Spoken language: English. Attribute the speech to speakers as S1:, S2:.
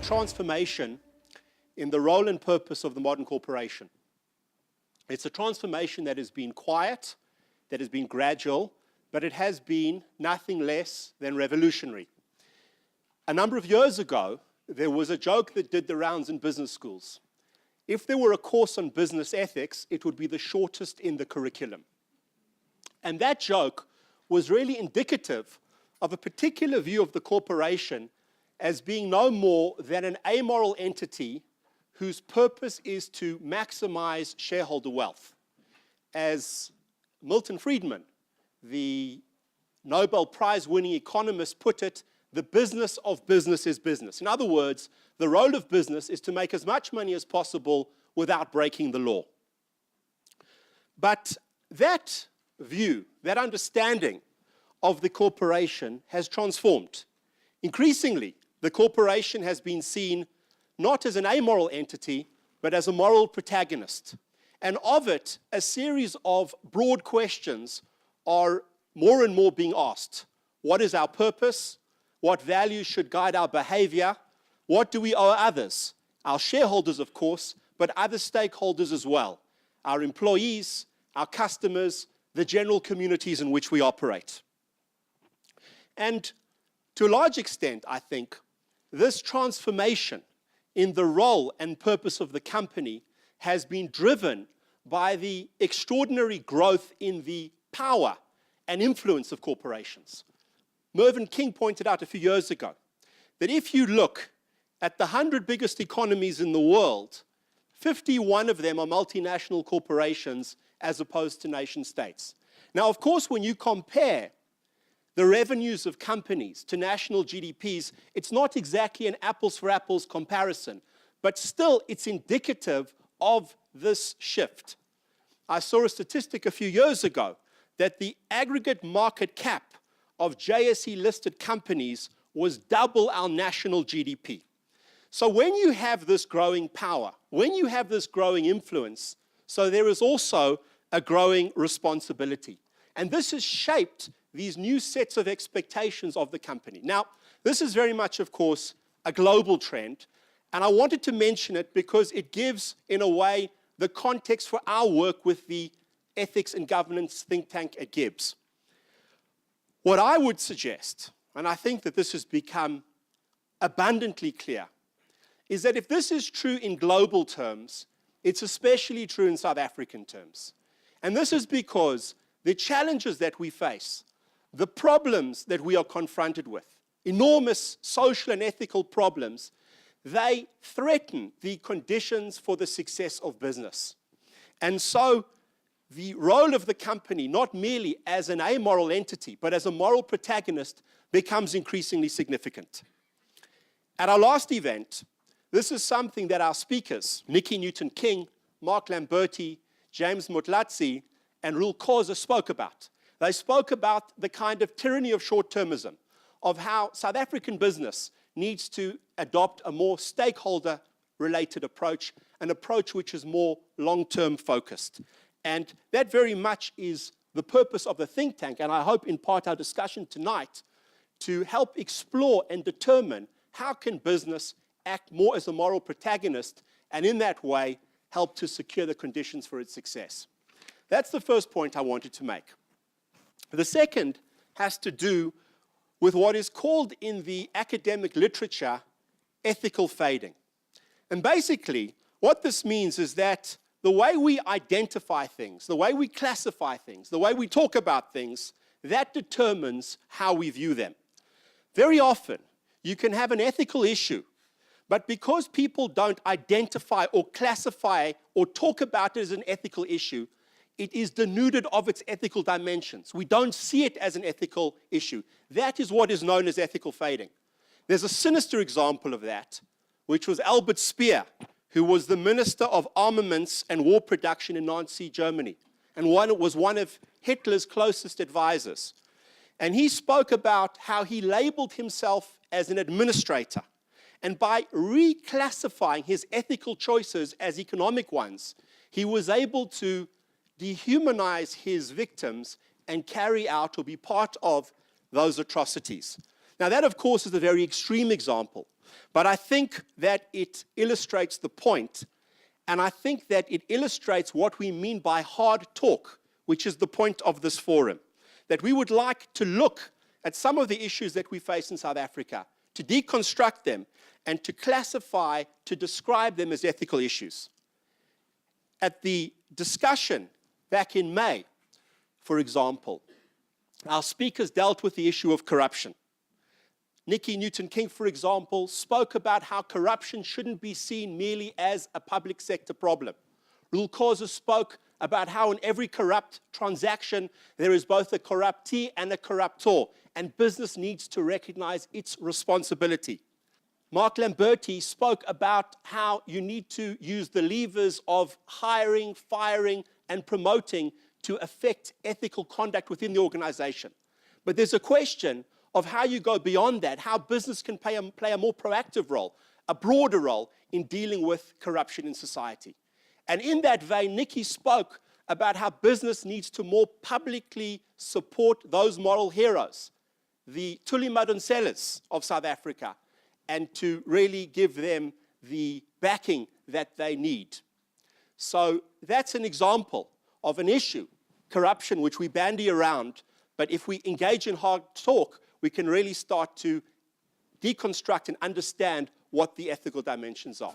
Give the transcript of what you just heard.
S1: transformation in the role and purpose of the modern corporation. It's a transformation that has been quiet, that has been gradual, but it has been nothing less than revolutionary. A number of years ago, there was a joke that did the rounds in business schools. If there were a course on business ethics, it would be the shortest in the curriculum. And that joke was really indicative of a particular view of the corporation as being no more than an amoral entity whose purpose is to maximize shareholder wealth. As Milton Friedman, the Nobel Prize-winning economist, put it, the business of business is business. In other words, the role of business is to make as much money as possible without breaking the law. But that view, that understanding of the corporation has transformed. Increasingly, the corporation has been seen not as an amoral entity, but as a moral protagonist. And of it, a series of broad questions are more and more being asked. What is our purpose? What values should guide our behavior? What do we owe others? Our shareholders, of course, but other stakeholders as well. Our employees, our customers, the general communities in which we operate. And to a large extent, I think, this transformation in the role and purpose of the company has been driven by the extraordinary growth in the power and influence of corporations. Mervyn King pointed out a few years ago that if you look at the 100 biggest economies in the world, 51 of them are multinational corporations as opposed to nation states. Now, of course, when you compare the revenues of companies to national GDPs, it's not exactly an apples for apples comparison, but still it's indicative of this shift. I saw a statistic a few years ago that the aggregate market cap of JSE-listed companies was double our national GDP. So when you have this growing power, when you have this growing influence, so there is also a growing responsibility. And this has shaped these new sets of expectations of the company. Now, this is very much, of course, a global trend, and I wanted to mention it because it gives, in a way, the context for our work with the ethics and governance think tank at GIBS. What I would suggest, and I think that this has become abundantly clear, is that if this is true in global terms, it's especially true in South African terms. And this is because the challenges that we face, the problems that we are confronted with, enormous social and ethical problems, they threaten the conditions for the success of business. And so the role of the company, not merely as an amoral entity, but as a moral protagonist, becomes increasingly significant. At our last event, this is something that our speakers, Nikki Newton-King, Mark Lamberti, James Motlatsi, and Roel Khoza spoke about. They spoke about the kind of tyranny of short-termism, of how South African business needs to adopt a more stakeholder-related approach, an approach which is more long-term focused. And that very much is the purpose of the think tank, and I hope in part our discussion tonight to help explore and determine how can business act more as a moral protagonist and in that way help to secure the conditions for its success. That's the first point I wanted to make. The second has to do with what is called in the academic literature ethical fading. And basically, what this means is that the way we identify things, the way we classify things, the way we talk about things, that determines how we view them. Very often, you can have an ethical issue, but because people don't identify or classify or talk about it as an ethical issue, it is denuded of its ethical dimensions. We don't see it as an ethical issue. That is what is known as ethical fading. There's a sinister example of that, which was Albert Speer, who was the Minister of Armaments and War Production in Nazi Germany, and was one of Hitler's closest advisors. And he spoke about how he labeled himself as an administrator. And by reclassifying his ethical choices as economic ones, he was able to dehumanize his victims and carry out or be part of those atrocities. Now that, of course, is a very extreme example, but I think that it illustrates the point, and I think that it illustrates what we mean by hard talk, which is the point of this forum, that we would like to look at some of the issues that we face in South Africa, to deconstruct them, and to classify, to describe them as ethical issues. At the discussion back in May, for example, our speakers dealt with the issue of corruption. Nikki Newton-King, for example, spoke about how corruption shouldn't be seen merely as a public sector problem. Rul Khoza spoke about how in every corrupt transaction there is both a corruptee and a corruptor, and business needs to recognize its responsibility. Mark Lamberti spoke about how you need to use the levers of hiring, firing, and promoting to affect ethical conduct within the organization. But there's a question of how you go beyond that, how business can play a more proactive role, a broader role in dealing with corruption in society. And in that vein, Nikki spoke about how business needs to more publicly support those moral heroes, the Thuli Madonsela's of South Africa, and to really give them the backing that they need. So that's an example of an issue, corruption, which we bandy around, but if we engage in hard talk, we can really start to deconstruct and understand what the ethical dimensions are.